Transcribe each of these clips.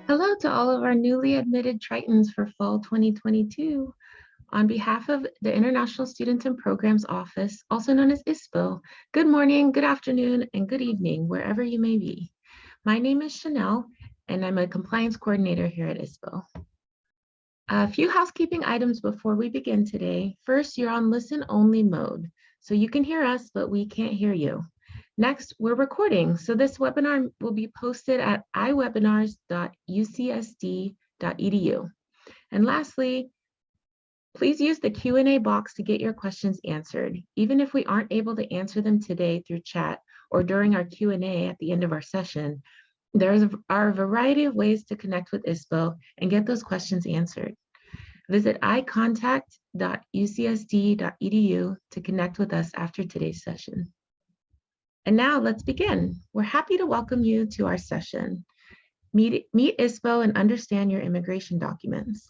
Hello to all of our newly admitted Tritons for Fall 2022. On behalf of the International Students and Programs Office, also known as ISPO, good morning, good afternoon, and good evening, wherever you may be. My name is Chanel, and I'm a compliance coordinator here at ISPO. A few housekeeping items before we begin today. First, you're on listen only mode, so you can hear us, but we can't hear you. Next, we're recording, so this webinar will be posted at iwebinars.ucsd.edu. And lastly, please use the Q&A box to get your questions answered. Even if we aren't able to answer them today through chat or during our Q&A at the end of our session, there are a variety of ways to connect with ISPO and get those questions answered. Visit icontact.ucsd.edu to connect with us after today's session. And now let's begin. We're happy to welcome you to our session. Meet ISPO and understand your immigration documents.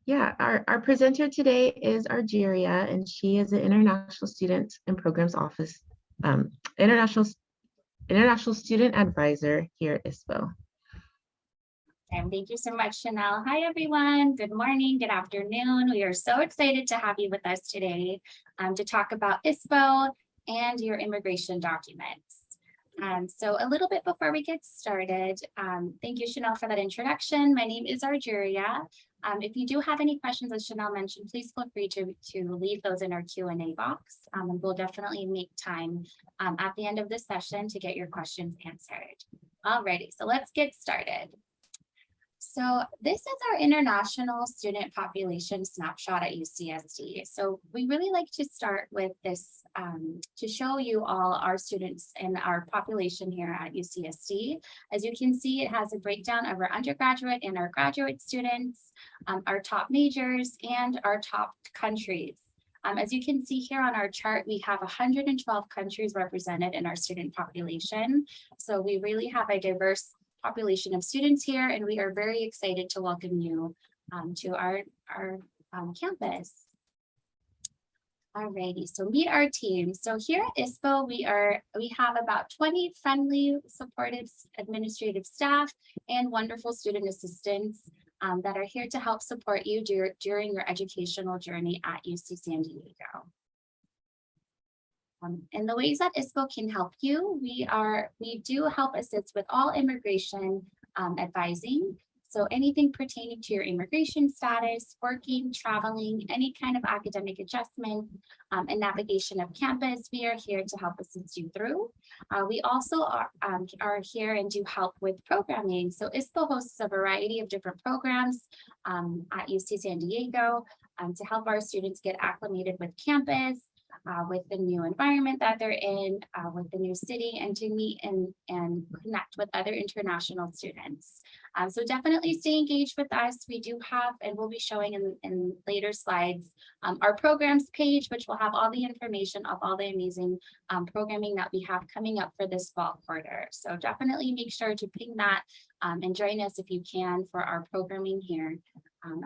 Yeah, our presenter today is Argeria, and she is an International Student and Programs Office, International Student Advisor here at ISPO. And thank you so much, Chanel. Hi, everyone. Good morning, good afternoon. We are so excited to have you with us today to talk about ISPO and your immigration documents. So a little bit before we get started, thank you, Chanel, for that introduction. My name is Argeria. If you do have any questions, as Chanel mentioned, please feel free to leave those in our Q&A box. And we'll definitely make time at the end of this session to get your questions answered. Alrighty, so let's get started. So this is our international student population snapshot at UCSD. So we really like to start with this to show you all our students and our population here at UCSD. As you can see, it has a breakdown of our undergraduate and our graduate students, our top majors, and our top countries. As you can see here on our chart, we have 112 countries represented in our student population. So we really have a diverse population of students here, and we are very excited to welcome you to our campus. Alrighty, so meet our team. So here at ISPO, we have about 20 friendly, supportive administrative staff and wonderful student assistants that are here to help support you during your educational journey at UC San Diego. And the ways that ISPO can help you, we do help assist with all immigration advising. So anything pertaining to your immigration status, working, traveling, any kind of academic adjustment and navigation of campus, we are here to help assist you through. We also are here and do help with programming. So ISPO hosts a variety of different programs at UC San Diego to help our students get acclimated with campus, with the new environment that they're in, with the new city, and to meet and connect with other international students. So definitely stay engaged with us. We do have, and we'll be showing in later slides, our programs page, which will have all the information of all the amazing programming that we have coming up for this fall quarter. So definitely make sure to ping that and join us if you can for our programming here.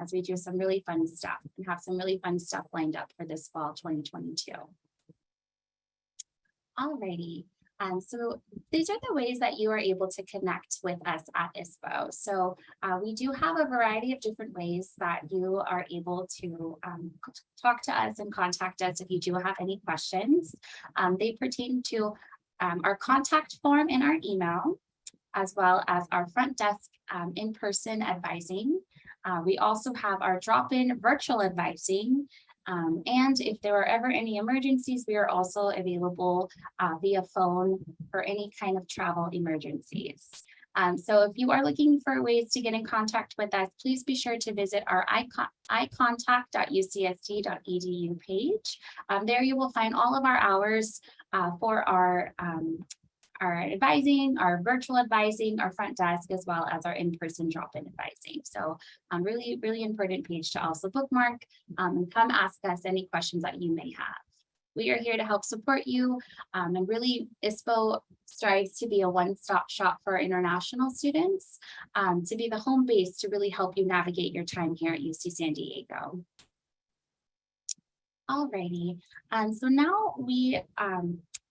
As we do some really fun stuff and have some really fun stuff lined up for this fall 2022. Alrighty, so these are the ways that you are able to connect with us at ISPO. So we do have a variety of different ways that you are able to talk to us and contact us if you do have any questions. They pertain to our contact form in our email, as well as our front desk in-person advising. We also have our drop-in virtual advising. And if there are ever any emergencies, we are also available via phone for any kind of travel emergencies. So if you are looking for ways to get in contact with us, please be sure to visit our icontact.ucsd.edu page. There you will find all of our hours for our advising, our virtual advising, our front desk, as well as our in-person drop-in advising. So really, really important page to also bookmark and come ask us any questions that you may have. We are here to help support you, and really ISPO strives to be a one-stop shop for our international students, to be the home base to really help you navigate your time here at UC San Diego. Alrighty, so now we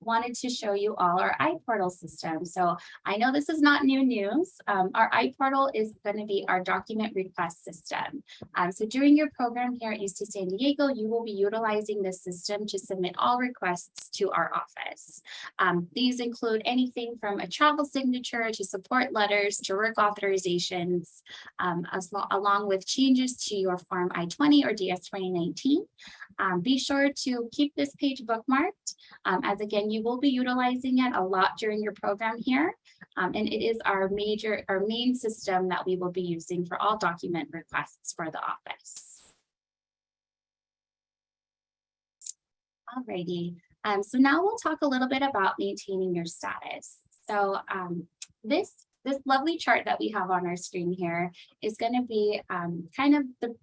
wanted to show you all our iPortal system. So I know this is not new news. Our iPortal is going to be our document request system. So during your program here at UC San Diego, you will be utilizing this system to submit all requests to our office. These include anything from a travel signature to support letters to work authorizations, along with changes to your Form I-20 or DS 2019. Be sure to keep this page bookmarked, as again, you will be utilizing it a lot during your program here. And it is our main system that we will be using for all document requests for the office. Alrighty, so now we'll talk a little bit about maintaining your status. So this lovely chart that we have on our screen here is going to be kind of the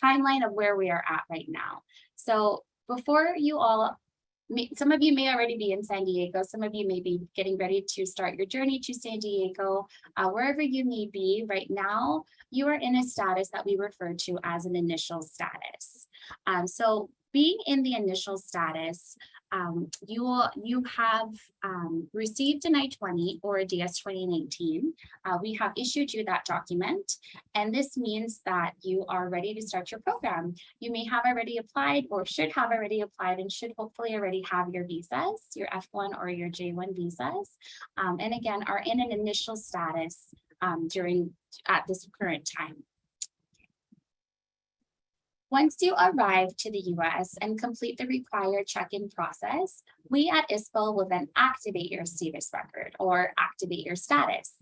timeline of where we are at right now. So before you all, some of you may already be in San Diego, some of you may be getting ready to start your journey to San Diego, wherever you may be right now, you are in a status that we refer to as an initial status. So being in the initial status, you have received an I-20 or a DS 2019. We have issued you that document, and this means that you are ready to start your program. You may have already applied or should have already applied and should hopefully already have your visas, your F1 or your J1 visas, and again, are in an initial status at this current time. Once you arrive to the US and complete the required check-in process, we at ISPO will then activate your SEVIS record or activate your status.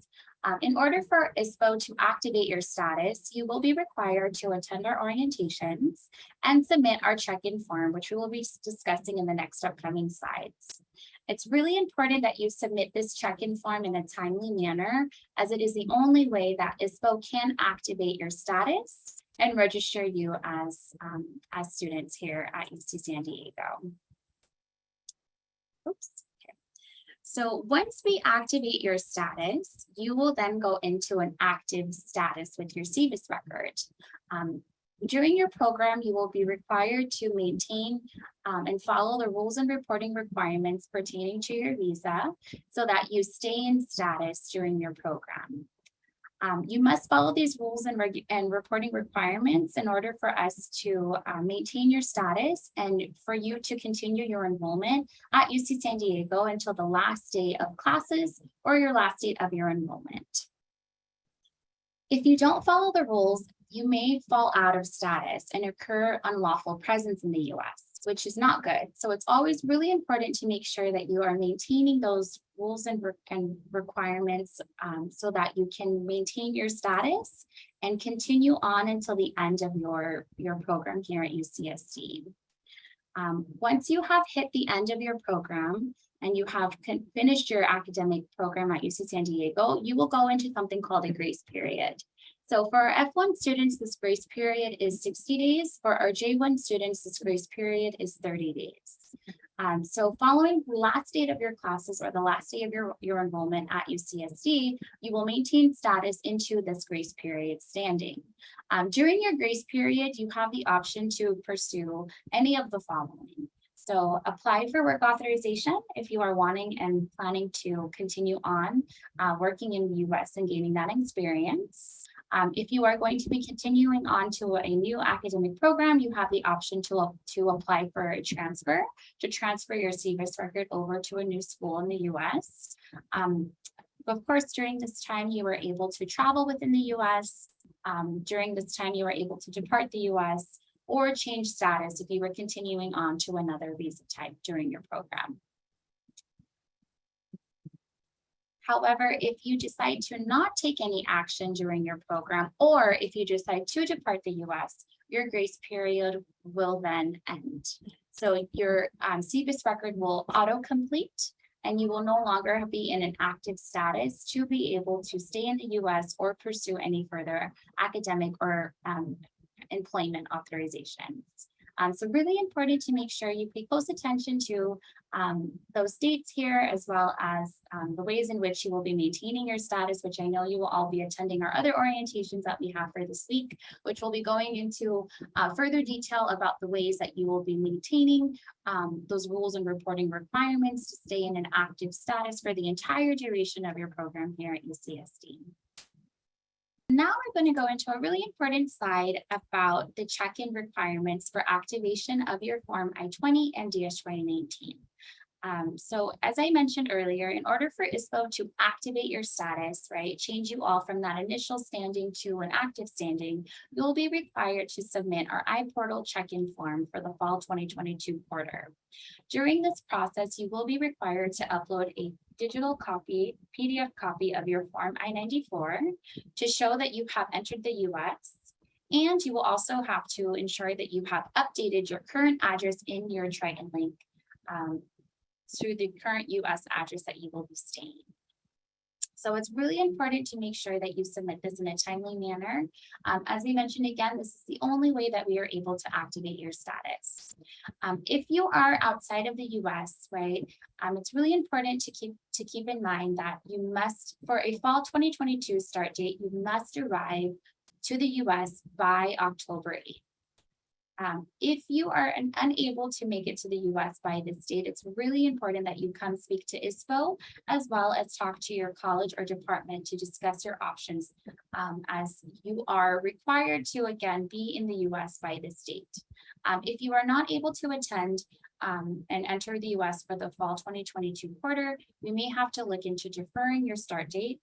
In order for ISPO to activate your status, you will be required to attend our orientations and submit our check-in form, which we will be discussing in the next upcoming slides. It's really important that you submit this check-in form in a timely manner, as it is the only way that ISPO can activate your status and register you as students here at UC San Diego. Oops. Okay. So once we activate your status, you will then go into an active status with your SEVIS record. During your program, you will be required to maintain and follow the rules and reporting requirements pertaining to your visa so that you stay in status during your program. You must follow these rules and reporting requirements in order for us to maintain your status and for you to continue your enrollment at UC San Diego until the last day of classes or your last date of your enrollment. If you don't follow the rules, you may fall out of status and incur unlawful presence in the US, which is not good. So it's always really important to make sure that you are maintaining those rules and requirements so that you can maintain your status and continue on until the end of your program here at UCSD. Once you have hit the end of your program and you have finished your academic program at UC San Diego, you will go into something called a grace period. So for our F1 students, this grace period is 60 days. For our J1 students, this grace period is 30 days. So following the last date of your classes or the last day of your enrollment at UCSD, you will maintain status into this grace period standing. During your grace period, you have the option to pursue any of the following. So apply for work authorization if you are wanting and planning to continue on working in the US and gaining that experience. If you are going to be continuing on to a new academic program, you have the option to apply for a transfer, to transfer your SEVIS record over to a new school in the US. Of course, during this time, you were able to travel within the US. During this time, you were able to depart the US or change status if you were continuing on to another visa type during your program. However, if you decide to not take any action during your program, or if you decide to depart the US, your grace period will then end. So your SEVIS record will auto-complete and you will no longer be in an active status to be able to stay in the US or pursue any further academic or employment authorizations. So really important to make sure you pay close attention to those dates here, as well as the ways in which you will be maintaining your status, which I know you will all be attending our other orientations that we have for this week, which will be going into further detail about the ways that you will be maintaining those rules and reporting requirements to stay in an active status for the entire duration of your program here at UCSD. Now we're going to go into a really important slide about the check-in requirements for activation of your Form I-20 and DS-2019. So as I mentioned earlier, in order for ISPO to activate your status, right, change you all from that initial standing to an active standing, you'll be required to submit our iPortal check-in form for the fall 2022 quarter. During this process, you will be required to upload a digital copy, PDF copy of your Form I-94 to show that you have entered the US. And you will also have to ensure that you have updated your current address in your Triton link through the current US address that you will be staying. So it's really important to make sure that you submit this in a timely manner. As we mentioned again, this is the only way that we are able to activate your status. If you are outside of the US, right, it's really important to keep in mind that you must, for a fall 2022 start date, you must arrive to the US by October 8th. If you are unable to make it to the US by this date, it's really important that you come speak to ISPO, as well as talk to your college or department to discuss your options, as you are required to, again, be in the US by this date. If you are not able to attend and enter the US for the fall 2022 quarter, we may have to look into deferring your start date,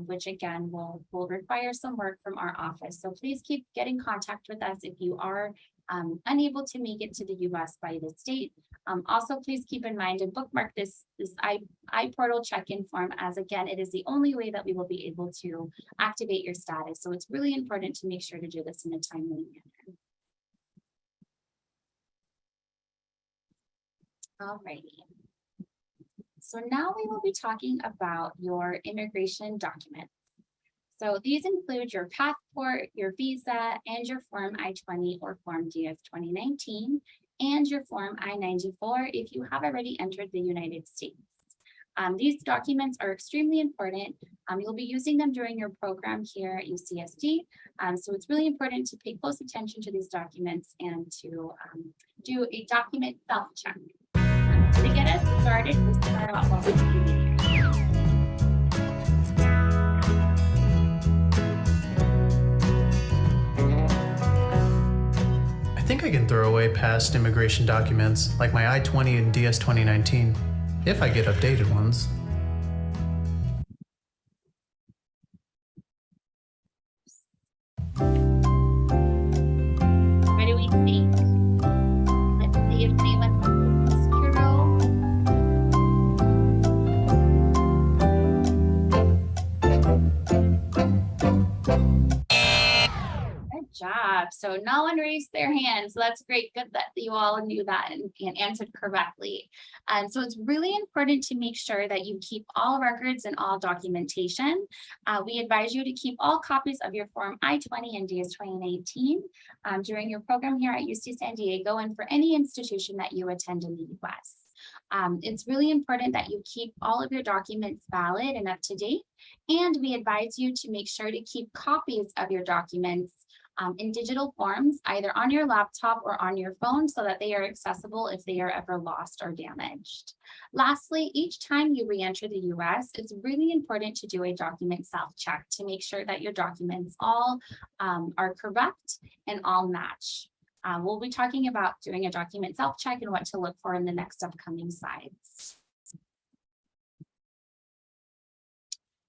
which again will require some work from our office. So please keep getting in contact with us if you are unable to make it to the US by this date. Also, please keep in mind and bookmark this iPortal check-in form, as again, it is the only way that we will be able to activate your status. So it's really important to make sure to do this in a timely manner. Alrighty. So now we will be talking about your immigration documents. So these include your passport, your visa, and your Form I-20 or Form DS-2019, and your Form I-94 if you have already entered the United States. These documents are extremely important. You'll be using them during your program here at UCSD. So it's really important to pay close attention to these documents and to do a document self-check. To get us started, let's start out what we do here. I think I can throw away past immigration documents like my I-20 and DS-2019, if I get updated ones. What do we think? Let's see if anyone wants to roll. Good job. So no one raised their hands. So that's great. Good that you all knew that and answered correctly. So it's really important to make sure that you keep all records and all documentation. We advise you to keep all copies of your Form I-20 and DS-2019 during your program here at UC San Diego and for any institution that you attend in the US. It's really important that you keep all of your documents valid and up to date. And we advise you to make sure to keep copies of your documents in digital forms, either on your laptop or on your phone, so that they are accessible if they are ever lost or damaged. Lastly, each time you re-enter the US, it's really important to do a document self-check to make sure that your documents all are correct and all match. We'll be talking about doing a document self-check and what to look for in the next upcoming slides.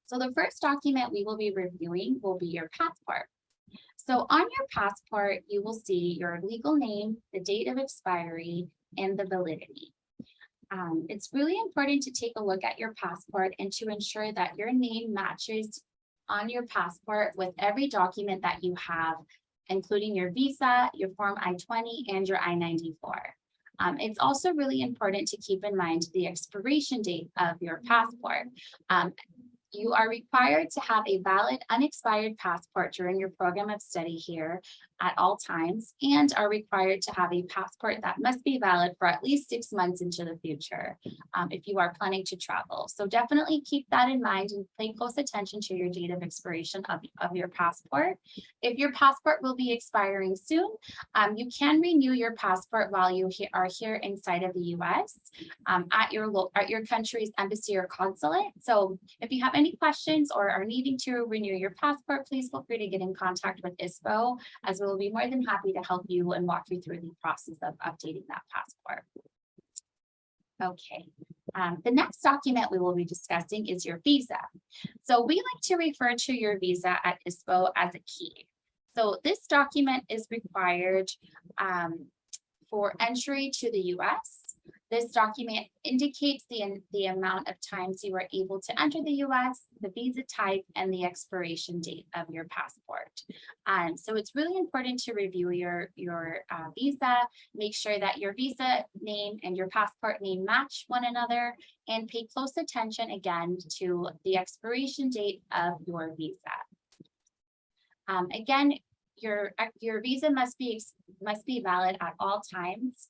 So the first document we will be reviewing will be your passport. So on your passport, you will see your legal name, the date of expiry, and the validity. It's really important to take a look at your passport and to ensure that your name matches on your passport with every document that you have, including your visa, your Form I-20, and your I-94. It's also really important to keep in mind the expiration date of your passport. You are required to have a valid unexpired passport during your program of study here at all times, and are required to have a passport that must be valid for at least 6 months into the future if you are planning to travel. So definitely keep that in mind and pay close attention to your date of expiration of your passport. If your passport will be expiring soon, you can renew your passport while you are here inside of the US at your country's embassy or consulate. So if you have any questions or are needing to renew your passport, please feel free to get in contact with ISPO, as we'll be more than happy to help you and walk you through the process of updating that passport. Okay, the next document we will be discussing is your visa. So we like to refer to your visa at ISPO as a key. So this document is required for entry to the US. This document indicates the amount of times you are able to enter the US, the visa type, and the expiration date of your passport. So it's really important to review your visa, make sure that your visa name and your passport name match one another, and pay close attention again to the expiration date of your visa. Again, your visa must be valid at all times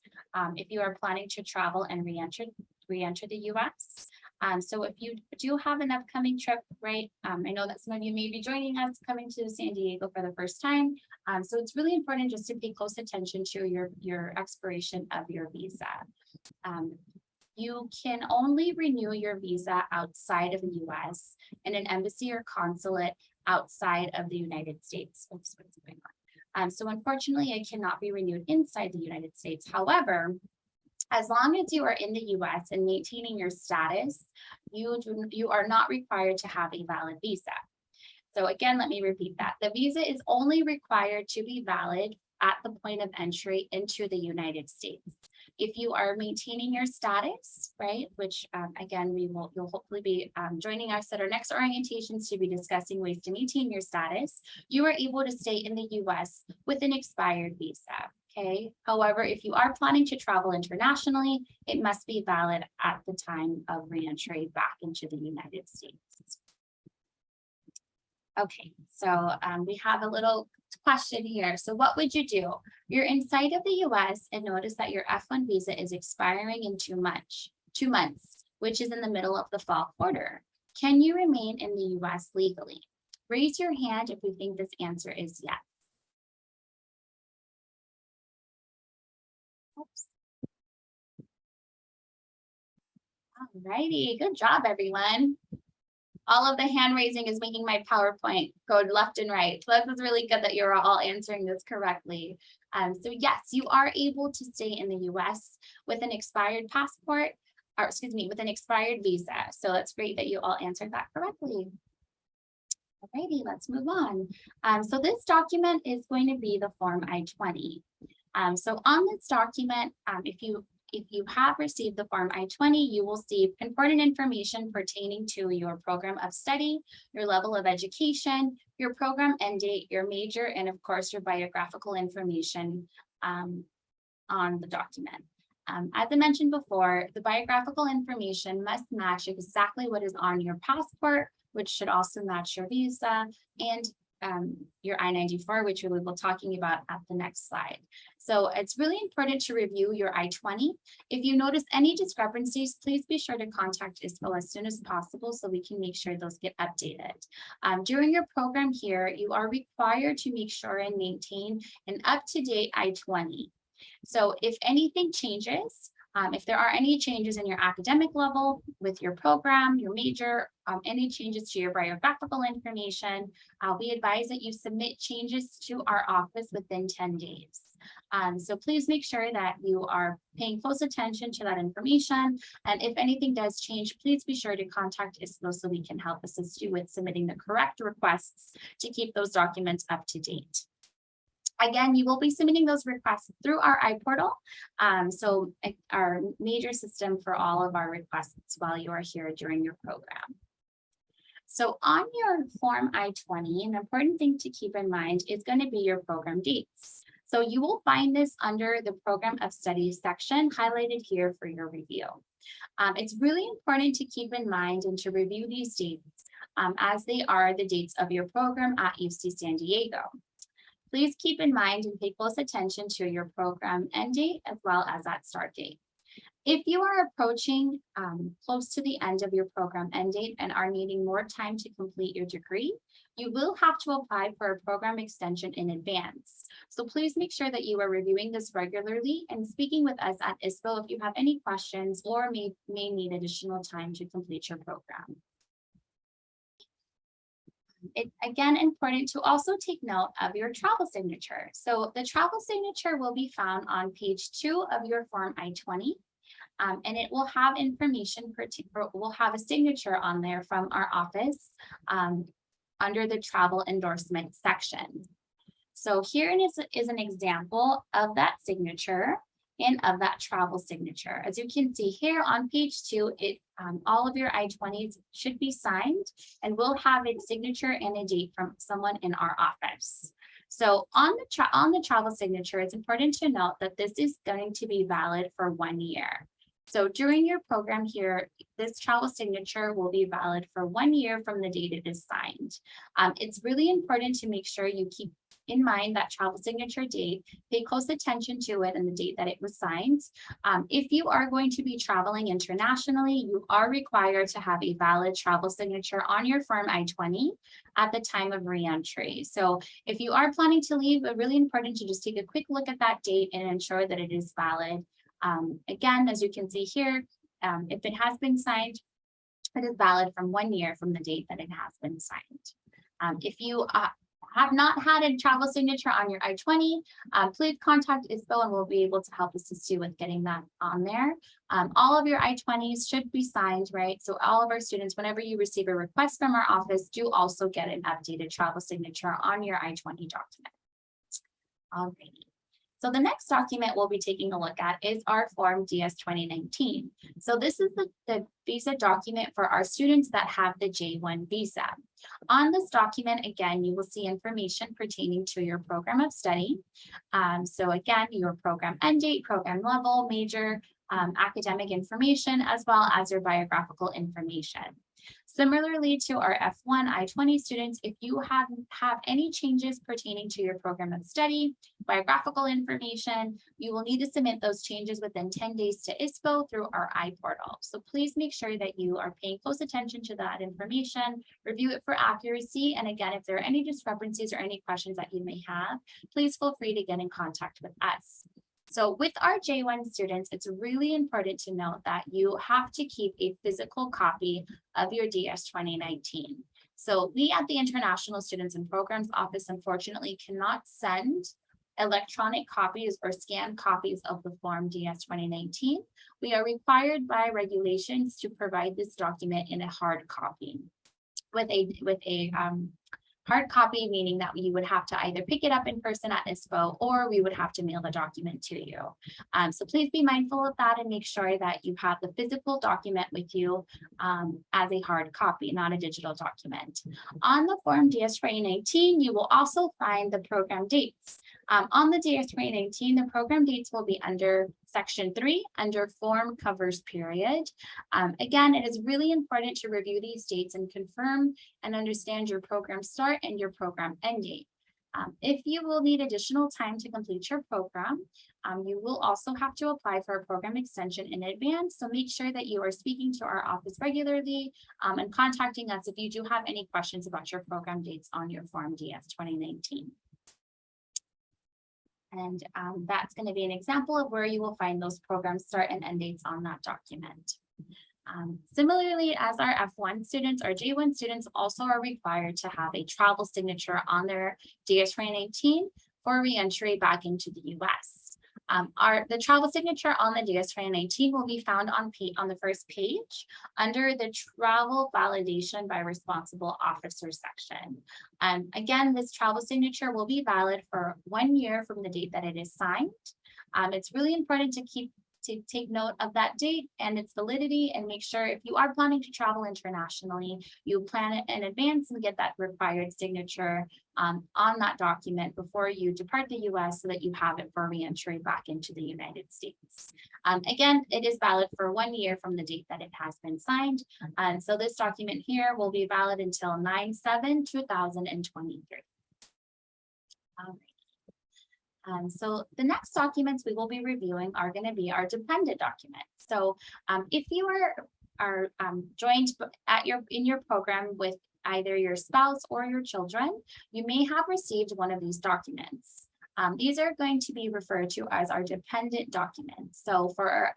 if you are planning to travel and re-enter the US. So if you do have an upcoming trip, right? I know that some of you may be joining us coming to San Diego for the first time. So it's really important just to pay close attention to your expiration of your visa. You can only renew your visa outside of the US in an embassy or consulate outside of the United States. Oops, what's going on? So unfortunately, it cannot be renewed inside the United States. However, as long as you are in the US and maintaining your status, you are not required to have a valid visa. So again, let me repeat that. The visa is only required to be valid at the point of entry into the United States. If you are maintaining your status, right, which again, you'll hopefully be joining us at our next orientations to be discussing ways to maintain your status, you are able to stay in the US with an expired visa, okay? However, if you are planning to travel internationally, it must be valid at the time of reentry back into the United States. Okay, so we have a little question here. So what would you do? You're inside of the US and notice that your F1 visa is expiring in 2 months, which is in the middle of the fall quarter. Can you remain in the US legally? Raise your hand if you think this answer is yes. Oops. All righty, good job, everyone. All of the hand raising is making my PowerPoint go left and right. So this is really good that you're all answering this correctly. So yes, you are able to stay in the US with an expired passport, or excuse me, with an expired visa. So it's great that you all answered that correctly. Alrighty, let's move on. So this document is going to be the Form I-20. So on this document, if you have received the Form I-20, you will see important information pertaining to your program of study, your level of education, your program end date, your major, and of course, your biographical information on the document. As I mentioned before, the biographical information must match exactly what is on your passport, which should also match your visa, and your I-94, which we will be talking about at the next slide. So it's really important to review your I-20. If you notice any discrepancies, please be sure to contact ISPO as soon as possible so we can make sure those get updated. During your program here, you are required to make sure and maintain an up-to-date I-20. So if anything changes, if there are any changes in your academic level with your program, your major, any changes to your biographical information, we advise that you submit changes to our office within 10 days. So please make sure that you are paying close attention to that information. And if anything does change, please be sure to contact ISPO so we can help assist you with submitting the correct requests to keep those documents up to date. Again, you will be submitting those requests through our iPortal, so our major system for all of our requests while you are here during your program. So on your Form I-20, an important thing to keep in mind is going to be your program dates. So you will find this under the Program of Studies section highlighted here for your review. It's really important to keep in mind and to review these dates as they are the dates of your program at UC San Diego. Please keep in mind and pay close attention to your program end date as well as that start date. If you are approaching close to the end of your program end date and are needing more time to complete your degree, you will have to apply for a program extension in advance. So please make sure that you are reviewing this regularly and speaking with us at ISPO if you have any questions or may need additional time to complete your program. It's again important to also take note of your travel signature. So the travel signature will be found on page 2 of your Form I-20. And it will have information, will have a signature on there from our office under the travel endorsement section. So here is an example of that signature and of that travel signature. As you can see here on page 2, all of your I-20s should be signed and will have a signature and a date from someone in our office. So on the travel signature, it's important to note that this is going to be valid for 1 year. So during your program here, this travel signature will be valid for 1 year from the date it is signed. It's really important to make sure you keep in mind that travel signature date, pay close attention to it and the date that it was signed. If you are going to be traveling internationally, you are required to have a valid travel signature on your Form I-20 at the time of reentry. So if you are planning to leave, it's really important to just take a quick look at that date and ensure that it is valid. Again, as you can see here, if it has been signed, it is valid from 1 year from the date that it has been signed. If you have not had a travel signature on your I-20, please contact ISPO and we'll be able to help assist you with getting that on there. All of your I-20s should be signed, right? So all of our students, whenever you receive a request from our office, do also get an updated travel signature on your I-20 document. Alrighty. So the next document we'll be taking a look at is our Form DS 2019. So this is the visa document for our students that have the J1 visa. On this document, again, you will see information pertaining to your program of study. So again, your program end date, program level, major, academic information, as well as your biographical information. Similarly to our F1 I-20 students, if you have any changes pertaining to your program of study, biographical information, you will need to submit those changes within 10 days to ISPO through our iPortal. So please make sure that you are paying close attention to that information, review it for accuracy. And again, if there are any discrepancies or any questions that you may have, please feel free to get in contact with us. So with our J1 students, it's really important to note that you have to keep a physical copy of your DS 2019. So we at the International Students and Programs Office, unfortunately, cannot send electronic copies or scanned copies of the Form DS 2019. We are required by regulations to provide this document in a hard copy with a hard copy, meaning that you would have to either pick it up in person at ISPO or we would have to mail the document to you. So please be mindful of that and make sure that you have the physical document with you as a hard copy, not a digital document. On the Form DS 2019, you will also find the program dates. On the DS 2019, the program dates will be under Section 3 under Form Covers Period. Again, it is really important to review these dates and confirm and understand your program start and your program end date. If you will need additional time to complete your program, you will also have to apply for a program extension in advance. So make sure that you are speaking to our office regularly and contacting us if you do have any questions about your program dates on your Form DS 2019. And that's going to be an example of where you will find those program start and end dates on that document. Similarly, as our F1 students, our J1 students also are required to have a travel signature on their DS 2019 for re-entry back into the US. The travel signature on the DS 2019 will be found on the first page under the travel validation by responsible officer section. Again, this travel signature will be valid for 1 year from the date that it is signed. It's really important to to take note of that date and its validity, and make sure if you are planning to travel internationally, you plan it in advance and get that required signature on that document before you depart the US so that you have it for re-entry back into the United States. Again, it is valid for 1 year from the date that it has been signed. So this document here will be valid until 9/7/2023. All right. So the next documents we will be reviewing are going to be our dependent documents. So if you are joined in your program with either your spouse or your children, you may have received one of these documents. These are going to be referred to as our dependent documents. So for our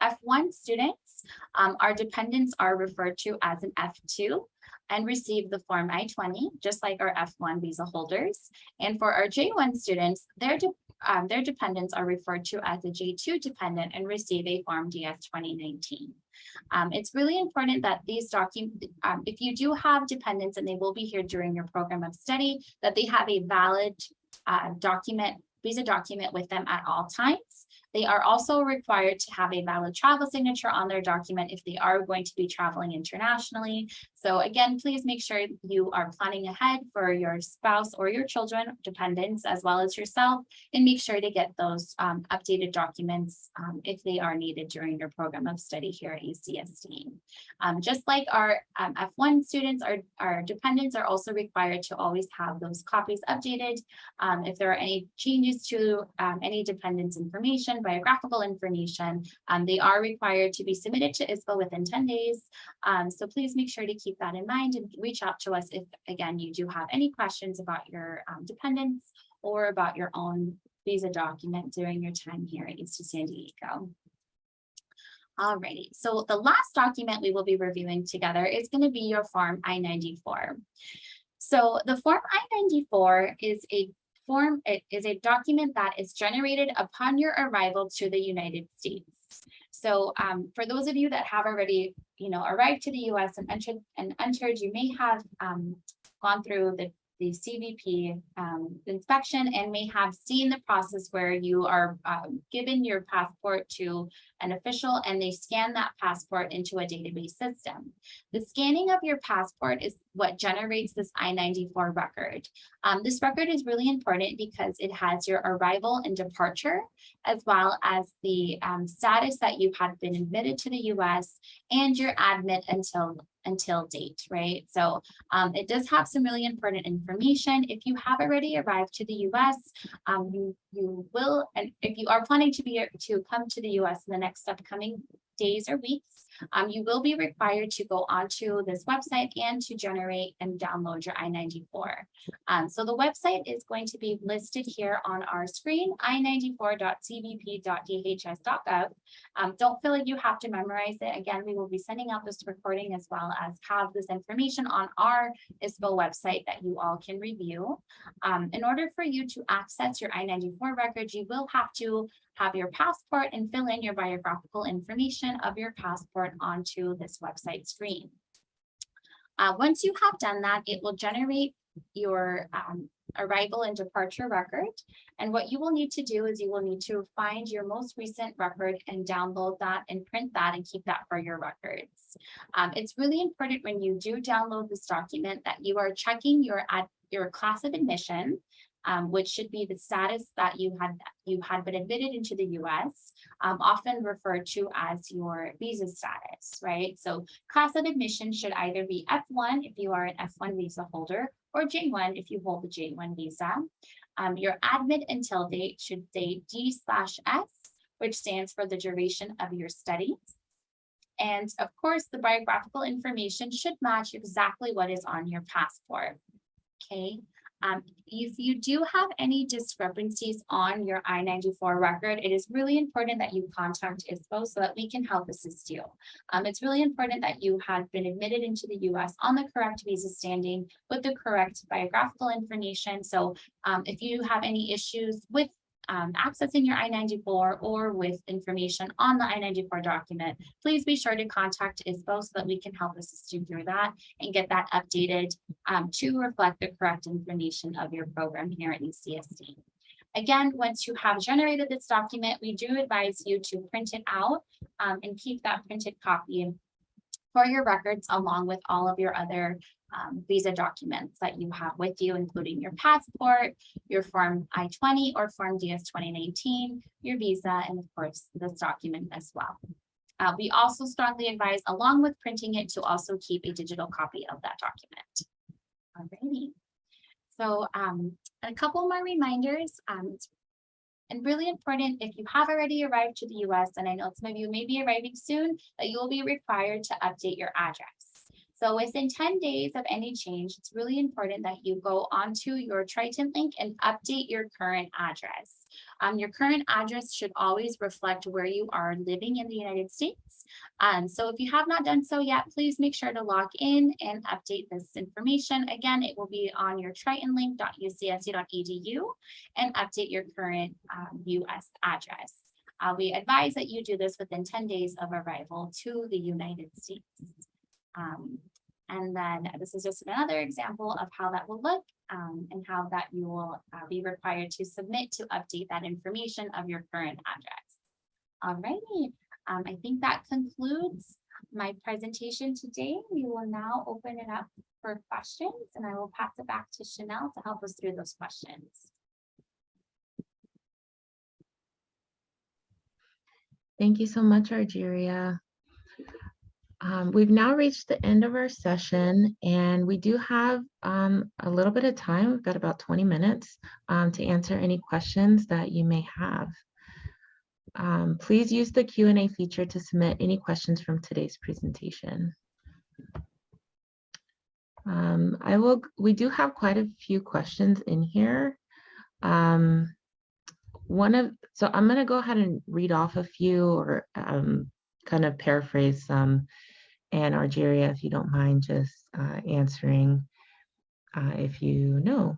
F1 students, our dependents are referred to as an F2 and receive the Form I-20, just like our F1 visa holders. And for our J1 students, their dependents are referred to as a J2 dependent and receive a Form DS-2019. It's really important that these documents, if you do have dependents and they will be here during your program of study, that they have a valid visa document with them at all times. They are also required to have a valid travel signature on their document if they are going to be traveling internationally. So again, please make sure you are planning ahead for your spouse or your children, dependents, as well as yourself, and make sure to get those updated documents if they are needed during your program of study here at UCSD. Just like our F1 students, our dependents are also required to always have those copies updated. If there are any changes to any dependents information, biographical information, they are required to be submitted to ISPO within 10 days. So please make sure to keep that in mind and reach out to us if, again, you do have any questions about your dependents or about your own visa document during your time here at UC San Diego. Alrighty, so the last document we will be reviewing together is going to be your Form I-94. So the Form I-94 is a document that is generated upon your arrival to the United States. So for those of you that have already, arrived to the US and entered, you may have gone through the CBP inspection and may have seen the process where you are given your passport to an official and they scan that passport into a database system. The scanning of your passport is what generates this I-94 record. This record is really important because it has your arrival and departure, as well as the status that you had been admitted to the US and your admit until date, right? So it does have some really important information. If you have already arrived to the US, you will, and if you are planning to come to the US in the next upcoming days or weeks, you will be required to go onto this website and to generate and download your I-94. So the website is going to be listed here on our screen, i94.cbp.dhs.gov. Don't feel like you have to memorize it. Again, we will be sending out this recording as well as have this information on our ISPO website that you all can review. In order for you to access your I-94 records, you will have to have your passport and fill in your biographical information of your passport onto this website screen. Once you have done that, it will generate your arrival and departure record. And what you will need to do is you will need to find your most recent record and download that and print that and keep that for your records. It's really important when you do download this document that you are checking your class of admission, which should be the status that you had been admitted into the US, often referred to as your visa status, right? So class of admission should either be F1 if you are an F1 visa holder, or J1 if you hold the J1 visa. Your admit until date should say D/S, which stands for the duration of your studies. And of course, the biographical information should match exactly what is on your passport, okay? If you do have any discrepancies on your I-94 record, it is really important that you contact ISPO so that we can help assist you. It's really important that you have been admitted into the US on the correct visa standing with the correct biographical information. So if you have any issues with accessing your I-94 or with information on the I-94 document, please be sure to contact ISPO so that we can help assist you through that and get that updated to reflect the correct information of your program here at UCSD. Again, once you have generated this document, we do advise you to print it out and keep that printed copy for your records, along with all of your other visa documents that you have with you, including your passport, your Form I-20 or Form DS-2019, your visa, and of course, this document as well. We also strongly advise, along with printing it, to also keep a digital copy of that document. Alrighty. So a couple more reminders. And really important, if you have already arrived to the US, and I know some of you may be arriving soon, that you'll be required to update your address. So within 10 days of any change, it's really important that you go onto your Triton link and update your current address. Your current address should always reflect where you are living in the United States. So if you have not done so yet, please make sure to log in and update this information. Again, it will be on your tritonlink.ucsc.edu and update your current US address. We advise that you do this within 10 days of arrival to the United States. And then this is just another example of how that will look and how that you will be required to submit to update that information of your current address. All righty, I think that concludes my presentation today. We will now open it up for questions, and I will pass it back to Chanel to help us through those questions. Thank you so much, Argeria. We've now reached the end of our session, and we do have a little bit of time. We've got about 20 minutes to answer any questions that you may have. Please use the Q&A feature to submit any questions from today's presentation. We do have quite a few questions in here. So I'm going to go ahead and read off a few, or kind of paraphrase some. And Argeria, if you don't mind just answering if you know.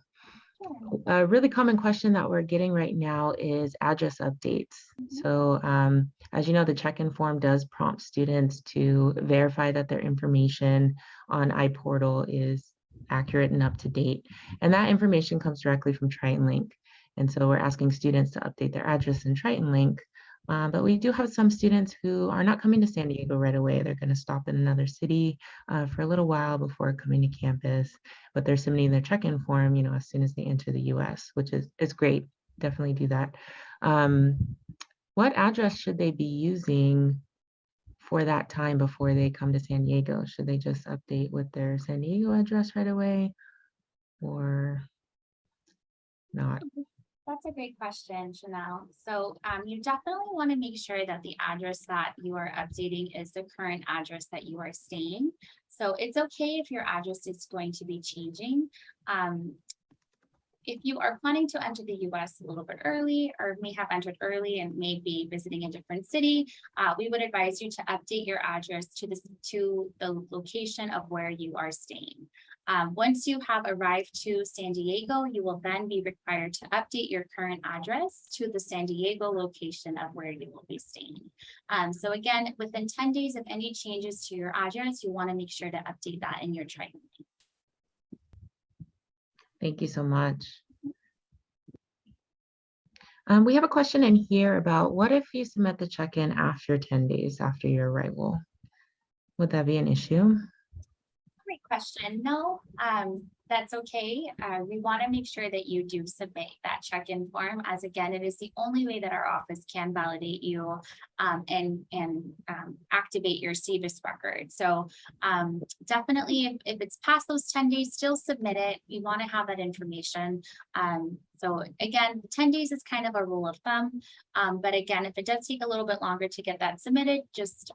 A really common question that we're getting right now is address updates. So as you know, the check-in form does prompt students to verify that their information on iPortal is accurate and up to date. And that information comes directly from Triton Link. And so we're asking students to update their address in Triton Link. But we do have some students who are not coming to San Diego right away. They're going to stop in another city for a little while before coming to campus, but they're submitting their check-in form, as soon as they enter the US, which is great. Definitely do that. What address should they be using for that time before they come to San Diego? Should they just update with their San Diego address right away, or not? That's a great question, Chanel. So you definitely want to make sure that the address that you are updating is the current address that you are staying. So it's okay if your address is going to be changing. If you are planning to enter the US a little bit early, or may have entered early and may be visiting a different city, we would advise you to update your address to the location of where you are staying. Once you have arrived to San Diego, you will then be required to update your current address to the San Diego location of where you will be staying. So again, within 10 days of any changes to your address, you want to make sure to update that in your Triton. Thank you so much. We have a question in here about what if you submit the check-in after 10 days after your arrival? Would that be an issue? Great question. No, that's okay. We want to make sure that you do submit that check-in form, as again, it is the only way that our office can validate you and activate your CVIS record. So definitely, if it's past those 10 days, still submit it. You want to have that information. So again, 10 days is kind of a rule of thumb. But again, if it does take a little bit longer to get that submitted, just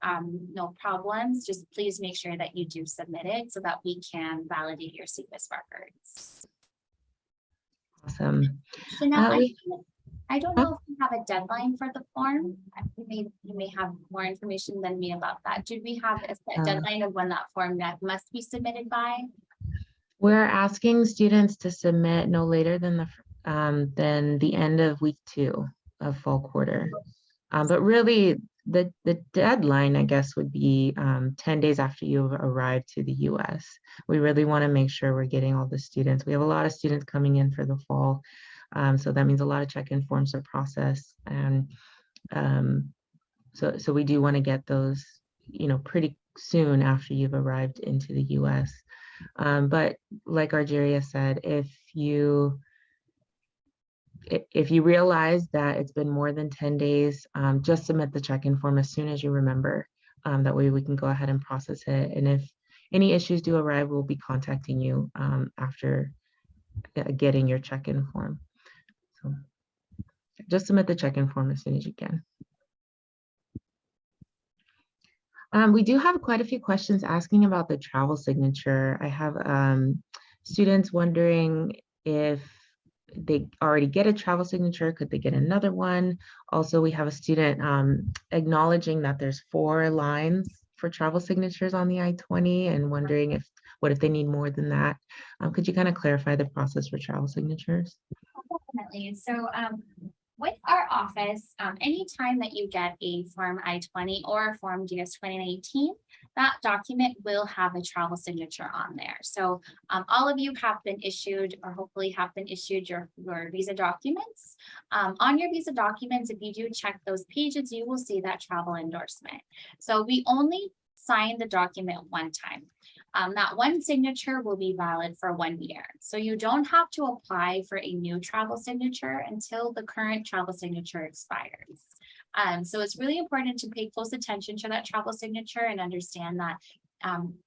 no problems. Just please make sure that you do submit it so that we can validate your CVIS records. Awesome. Chanel, I don't know if you have a deadline for the form. You may have more information than me about that. Did we have a set deadline of when that form that must be submitted by? We're asking students to submit no later than the end of week 2 of fall quarter. But really, the deadline, I guess, would be 10 days after you've arrived to the US. We really want to make sure we're getting all the students. We have a lot of students coming in for the fall. So that means a lot of check-in forms are processed. And so we do want to get those, pretty soon after you've arrived into the US. But like Argeria said, if you realize that it's been more than 10 days, just submit the check-in form as soon as you remember. That way we can go ahead and process it. And if any issues do arrive, we'll be contacting you after getting your check-in form. So just submit the check-in form as soon as you can. We do have quite a few questions asking about the travel signature. I have students wondering if they already get a travel signature, could they get another one? Also, we have a student acknowledging that there's 4 lines for travel signatures on the I-20 and wondering what if they need more than that. Could you kind of clarify the process for travel signatures? Definitely. So with our office, anytime that you get a Form I-20 or Form DS-2019, that document will have a travel signature on there. So all of you have been issued, or hopefully have been issued, your visa documents. On your visa documents, if you do check those pages, you will see that travel endorsement. So we only sign the document one time. That one signature will be valid for 1 year. So you don't have to apply for a new travel signature until the current travel signature expires. So it's really important to pay close attention to that travel signature and understand that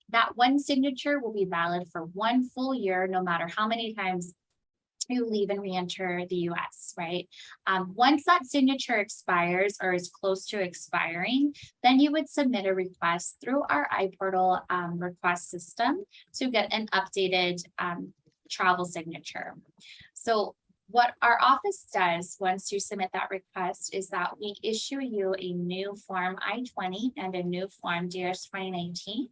that one signature will be valid for 1 full year, no matter how many times you leave and re-enter the US, right? Once that signature expires or is close to expiring, then you would submit a request through our iPortal request system to get an updated travel signature. So what our office does once you submit that request is that we issue you a new Form I-20 and a new Form DS-2019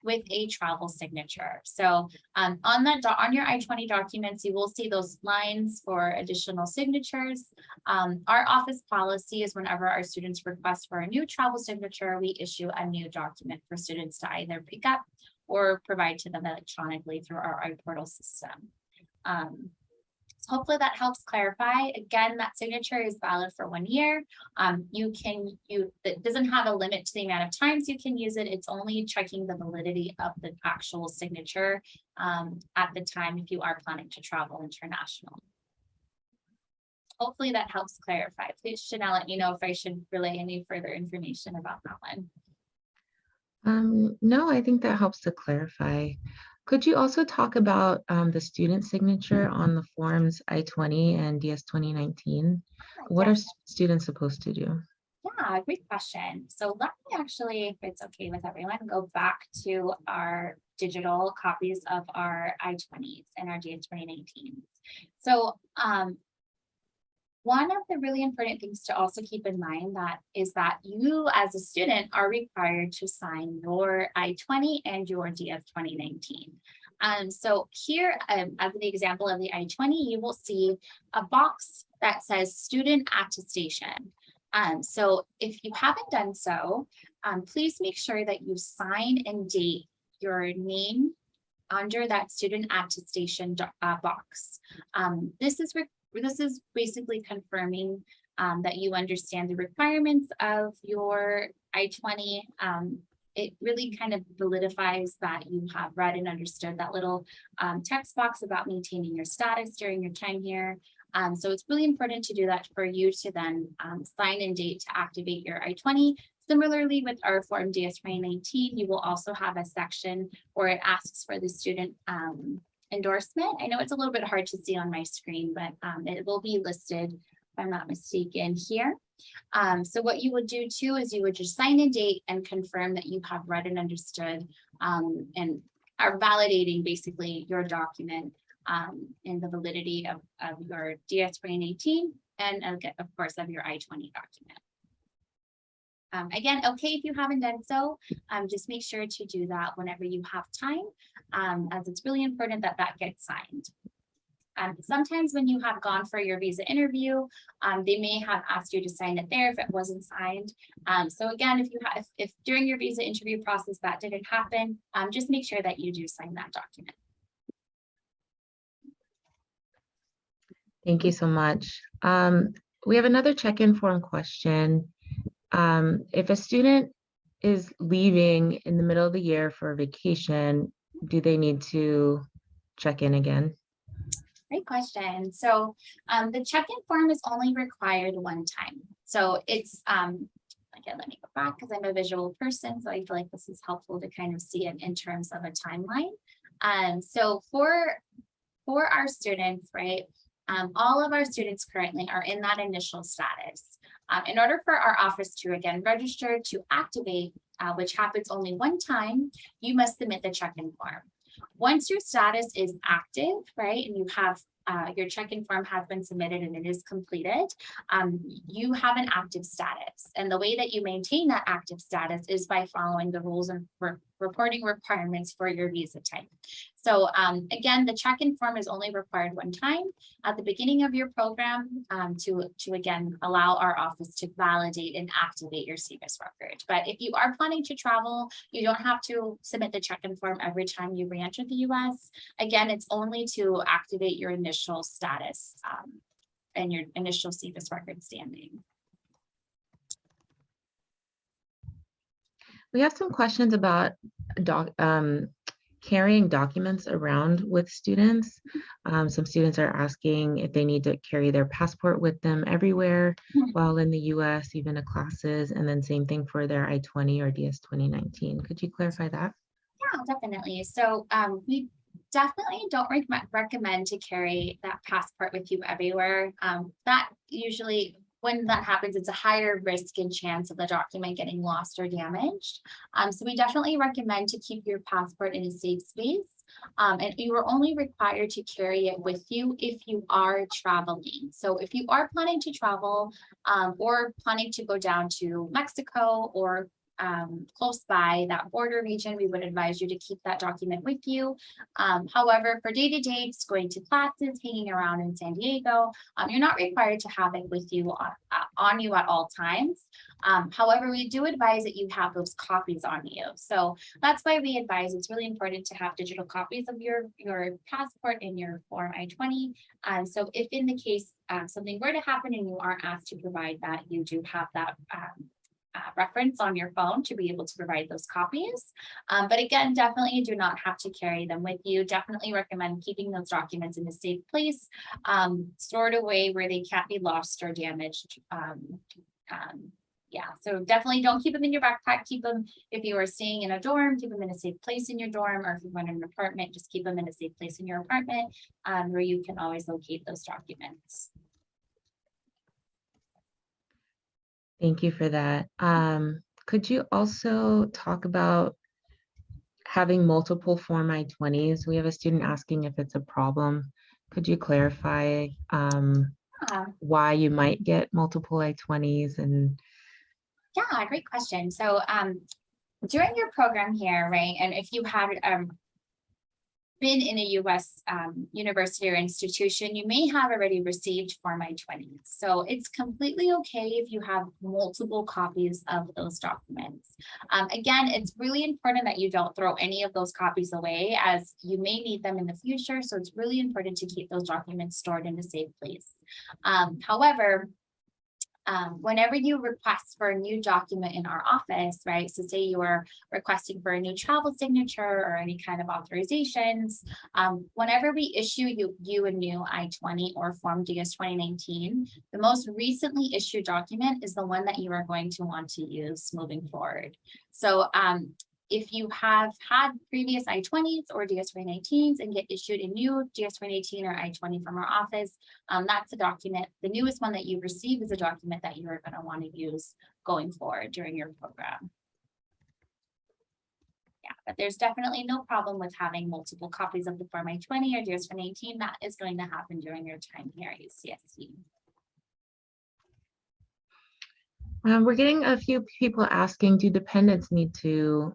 with a travel signature. So on your I-20 documents, you will see those lines for additional signatures. Our office policy is whenever our students request for a new travel signature, we issue a new document for students to either pick up or provide to them electronically through our iPortal system. So hopefully that helps clarify. Again, that signature is valid for 1 year. It doesn't have a limit to the amount of times you can use it. It's only checking the validity of the actual signature at the time if you are planning to travel international. Hopefully that helps clarify. Please, Chanel, let me know if I should relay any further information about that one. No, I think that helps to clarify. Could you also talk about the student signature on the forms I-20 and DS-2019? What are students supposed to do? Yeah, great question. So let me actually, if it's okay with everyone, go back to our digital copies of our I-20s and our DS-2019s. So one of the really important things to also keep in mind is that you as a student are required to sign your I-20 and your DS-2019. So here, as an example of the I-20, you will see a box that says student attestation. So if you haven't done so, please make sure that you sign and date your name under that student attestation box. This is basically confirming that you understand the requirements of your I-20. It really kind of validifies that you have read and understood that little text box about maintaining your status during your time here. So it's really important to do that for you to then sign and date to activate your I-20. Similarly, with our Form DS-2019, you will also have a section where it asks for the student endorsement. I know it's a little bit hard to see on my screen, but it will be listed, if I'm not mistaken, here. So what you would do too is you would just sign a date and confirm that you have read and understood and are validating basically your document and the validity of your DS-2018 and of course of your I-20 document. Again, okay, if you haven't done so, just make sure to do that whenever you have time, as it's really important that that gets signed. Sometimes when you have gone for your visa interview, they may have asked you to sign it there if it wasn't signed. So again, if during your visa interview process that didn't happen, just make sure that you do sign that document. Thank you so much. We have another check-in form question. If a student is leaving in the middle of the year for a vacation, do they need to check in again? Great question. So the check-in form is only required one time. So it's, again, let me go back because I'm a visual person. So I feel like this is helpful to kind of see it in terms of a timeline. So for our students, right, all of our students currently are in that initial status. In order for our office to, again, register to activate, which happens only one time, you must submit the check-in form. Once your status is active, right, and you have your check-in form has been submitted and it is completed, you have an active status. And the way that you maintain that active status is by following the rules and reporting requirements for your visa type. So again, the check-in form is only required one time at the beginning of your program to again allow our office to validate and activate your CVIS record. But if you are planning to travel, you don't have to submit the check-in form every time you re-enter the US. Again, it's only to activate your initial status and your initial CVIS record standing. We have some questions about carrying documents around with students. Some students are asking if they need to carry their passport with them everywhere while in the US, even to classes, and then same thing for their I-20 or DS-2019. Could you clarify that? Yeah, definitely. So we definitely don't recommend to carry that passport with you everywhere. That usually, when that happens, it's a higher risk and chance of the document getting lost or damaged. So we definitely recommend to keep your passport in a safe space. And you are only required to carry it with you if you are traveling. So if you are planning to travel or planning to go down to Mexico or close by that border region, we would advise you to keep that document with you. However, for day-to-day, just going to classes, hanging around in San Diego, you're not required to have it with you on you at all times. However, we do advise that you have those copies on you. So that's why we advise it's really important to have digital copies of your passport and your Form I-20. So if in the case something were to happen and you are asked to provide that, you do have that reference on your phone to be able to provide those copies. But again, definitely do not have to carry them with you. Definitely recommend keeping those documents in a safe place, stored away where they can't be lost or damaged. Yeah, so definitely don't keep them in your backpack. Keep them, if you are staying in a dorm, keep them in a safe place in your dorm, or if you run an apartment, just keep them in a safe place in your apartment where you can always locate those documents. Thank you for that. Could you also talk about having multiple Form I-20s? We have a student asking if it's a problem. Could you clarify why you might get multiple I-20s? And yeah, great question. So during your program here, right, and if you have been in a US university or institution, you may have already received Form I-20. So it's completely okay if you have multiple copies of those documents. Again, it's really important that you don't throw any of those copies away, as you may need them in the future. So it's really important to keep those documents stored in a safe place. However, whenever you request for a new document in our office, right? So say you are requesting for a new travel signature or any kind of authorizations, whenever we issue you a new I-20 or Form DS-2019, the most recently issued document is the one that you are going to want to use moving forward. So if you have had previous I-20s or DS-2019s and get issued a new DS-2018 or I-20 from our office, that's a document. The newest one that you receive is a document that you are going to want to use going forward during your program. Yeah, but there's definitely no problem with having multiple copies of the Form I-20 or DS-2018. That is going to happen during your time here at UCSD. we're getting a few people asking, do dependents need to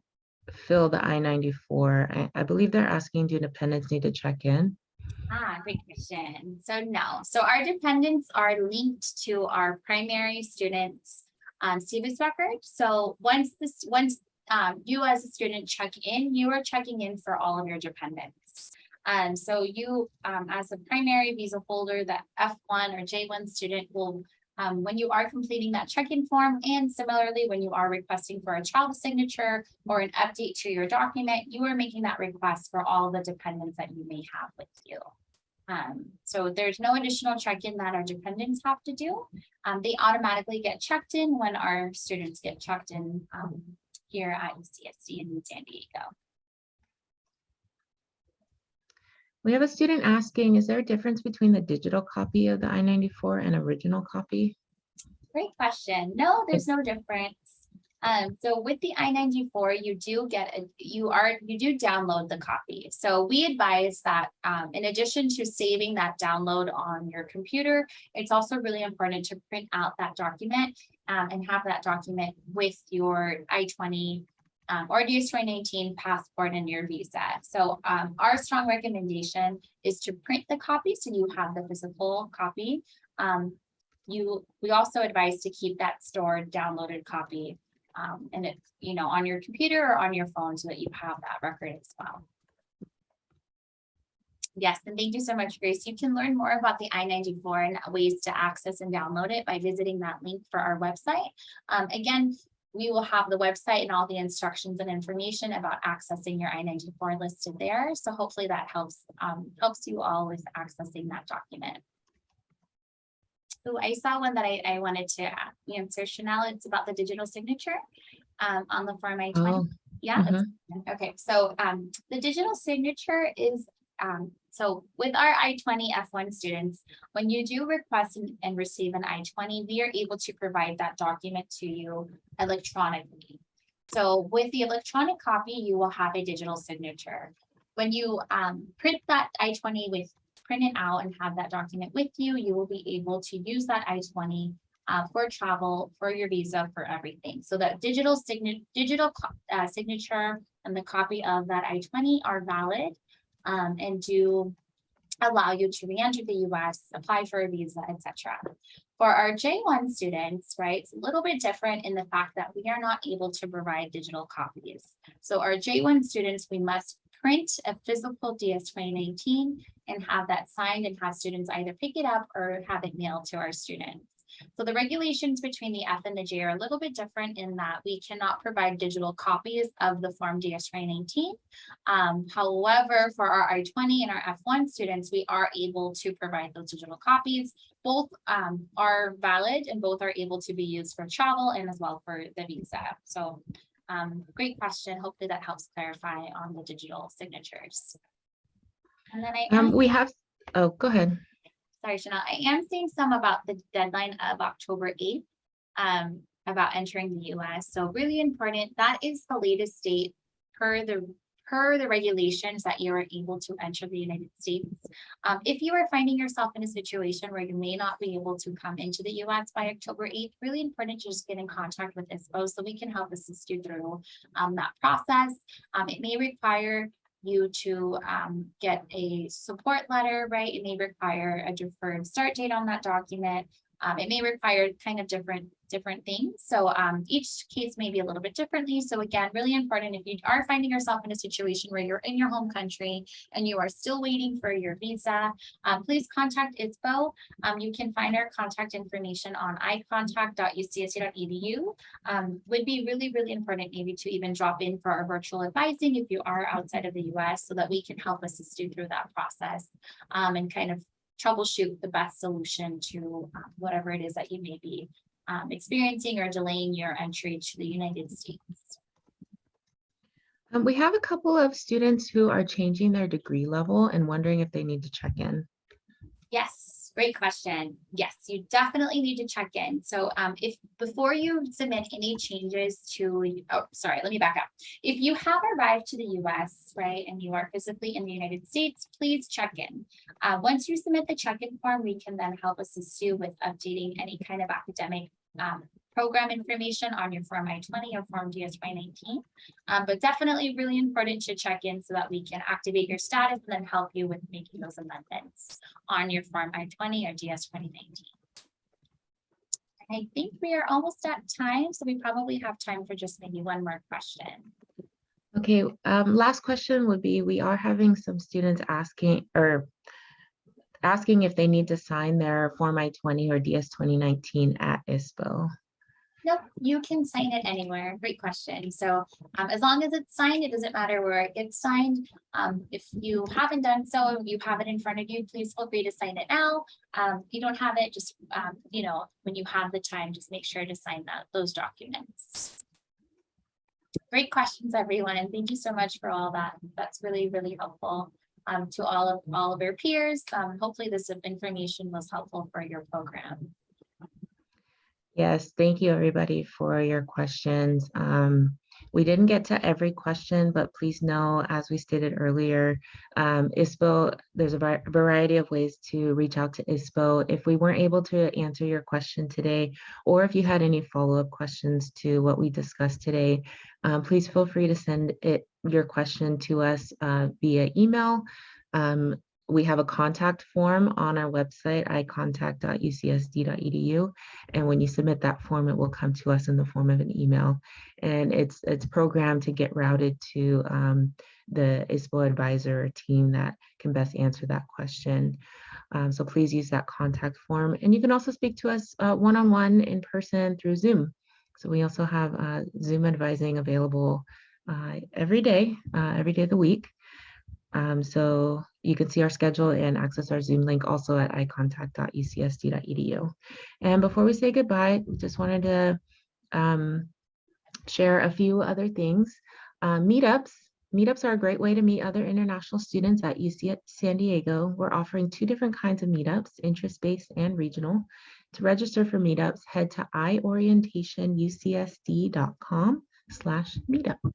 fill the I-94? I believe they're asking, do dependents need to check in? Great question. So no, so our dependents are linked to our primary students' CVIS record. So once you as a student check in, you are checking in for all of your dependents. So you, as a primary visa holder, that F1 or J1 student will, when you are completing that check-in form, and similarly, when you are requesting for a travel signature or an update to your document, you are making that request for all the dependents that you may have with you. So there's no additional check-in that our dependents have to do. They automatically get checked in when our students get checked in here at UCSD in San Diego. We have a student asking, is there a difference between the digital copy of the I-94 and original copy? Great question. No, there's no difference. So with the I-94, you do get you do download the copy. So we advise that in addition to saving that download on your computer, it's also really important to print out that document and have that document with your I-20 or DS-2019 passport and your visa. So our strong recommendation is to print the copy so you have the physical copy. We also advise to keep that stored downloaded copy and it's, on your computer or on your phone so that you have that record as well. Yes, and thank you so much, Grace. You can learn more about the I-94 and ways to access and download it by visiting that link for our website. Again, we will have the website and all the instructions and information about accessing your I-94 listed there. So hopefully that helps you all with accessing that document. So I saw one that I wanted to answer, Chanel. It's about the digital signature on the Form I-20. Oh, Yeah. Okay. So the digital signature is so with our I-20 F1 students, when you do request and receive an I-20, we are able to provide that document to you electronically. So with the electronic copy, you will have a digital signature. When you print that I-20 print it out and have that document with you, you will be able to use that I-20 for travel, for your visa, for everything. So that digital signature and the copy of that I-20 are valid and do allow you to re-enter the US, apply for a visa, etc. For our J1 students, right, it's a little bit different in the fact that we are not able to provide digital copies. So our J1 students, we must print a physical DS-2019 and have that signed and have students either pick it up or have it mailed to our students. So the regulations between the F and the J are a little bit different in that we cannot provide digital copies of the Form DS-2019. However, for our I-20 and our F1 students, we are able to provide those digital copies. Both are valid and both are able to be used for travel and as well for the visa. So great question. Hopefully that helps clarify on the digital signatures. And then we have, oh, go ahead. Sorry, Chanel. I am seeing some about the deadline of October 8th about entering the US. So really important. That is the latest date per the regulations that you are able to enter the United States. If you are finding yourself in a situation where you may not be able to come into the US by October 8th, really important to just get in contact with ISPO so we can help assist you through that process. It may require you to get a support letter, right? It may require a deferred start date on that document. It may require kind of different things. So each case may be a little bit differently. So again, really important if you are finding yourself in a situation where you're in your home country and you are still waiting for your visa, please contact ISPO. You can find our contact information on icontact.ucsd.edu. Would be really, really important maybe to even drop in for our virtual advising if you are outside of the US so that we can help assist you through that process and kind of troubleshoot the best solution to whatever it is that you may be experiencing or delaying your entry to the United States. We have a couple of students who are changing their degree level and wondering if they need to check in. Yes, great question. Yes, you definitely need to check in. So if before you submit any changes to, oh, sorry, let me back up. If you have arrived to the US, right, and you are physically in the United States, please check in. Once you submit the check-in form, we can then help assist you with updating any kind of academic program information on your Form I-20 or Form DS-2019. But definitely really important to check in so that we can activate your status and then help you with making those amendments on your Form I-20 or DS-2019. I think we are almost at time, so we probably have time for just maybe one more question. Okay, last question would be, we are having some students asking if they need to sign their Form I-20 or DS 2019 at ISPO. Nope, you can sign it anywhere. Great question. So as long as it's signed, it doesn't matter where it gets signed. If you haven't done so, you have it in front of you, please feel free to sign it now. If you don't have it, just, you know, when you have the time, just make sure to sign those documents. Great questions, everyone. And thank you so much for all that. That's really, really helpful to all of your peers. Hopefully this information was helpful for your program. Yes, thank you everybody for your questions. We didn't get to every question, but please know, as we stated earlier, ISPO, there's a variety of ways to reach out to ISPO. If we weren't able to answer your question today, or if you had any follow-up questions to what we discussed today, please feel free to send your question to us via email. We have a contact form on our website, icontact.ucsd.edu. And when you submit that form, it will come to us in the form of an email. And it's programmed to get routed to the ISPO advisor or team that can best answer that question. So please use that contact form. And you can also speak to us one-on-one in person through Zoom. So we also have Zoom advising available every day of the week. So you can see our schedule and access our Zoom link also at icontact.ucsd.edu. And before we say goodbye, we just wanted to share a few other things. Meetups. Meetups are a great way to meet other international students at UC San Diego. We're offering 2 different kinds of meetups, interest-based and regional. To register for meetups, head to iorientationucsd.com/meetup.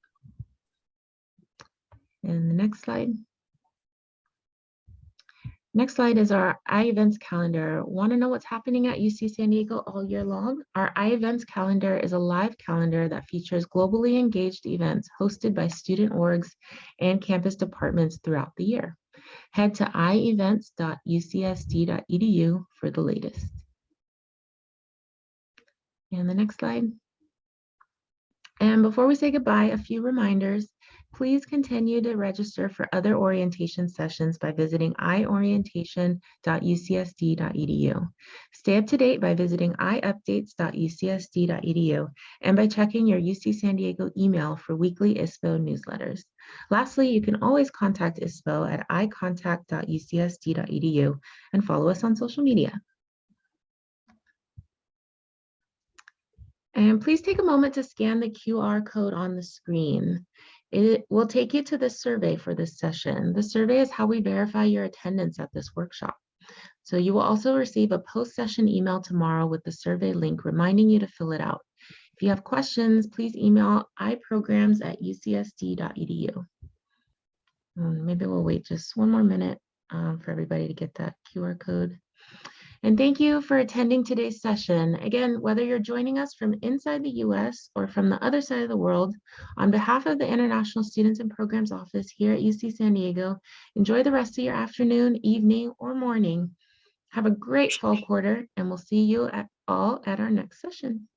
And the next slide. Next slide is our iEvents calendar. Want to know what's happening at UC San Diego all year long? Our iEvents calendar is a live calendar that features globally engaged events hosted by student orgs and campus departments throughout the year. Head to iEvents.ucsd.edu for the latest. And the next slide. And before we say goodbye, a few reminders. Please continue to register for other orientation sessions by visiting iorientation.ucsd.edu. Stay up to date by visiting iupdates.ucsd.edu and by checking your UC San Diego email for weekly ISPO newsletters. Lastly, you can always contact ISPO at icontact.ucsd.edu and follow us on social media. And please take a moment to scan the QR code on the screen. It will take you to the survey for this session. The survey is how we verify your attendance at this workshop. So you will also receive a post-session email tomorrow with the survey link reminding you to fill it out. If you have questions, please email iprograms@ucsd.edu. Maybe we'll wait just one more minute for everybody to get that QR code. And thank you for attending today's session. Again, whether you're joining us from inside the US or from the other side of the world, on behalf of the International Students and Programs Office here at UC San Diego, enjoy the rest of your afternoon, evening, or morning. Have a great fall quarter, and we'll see you all at our next session.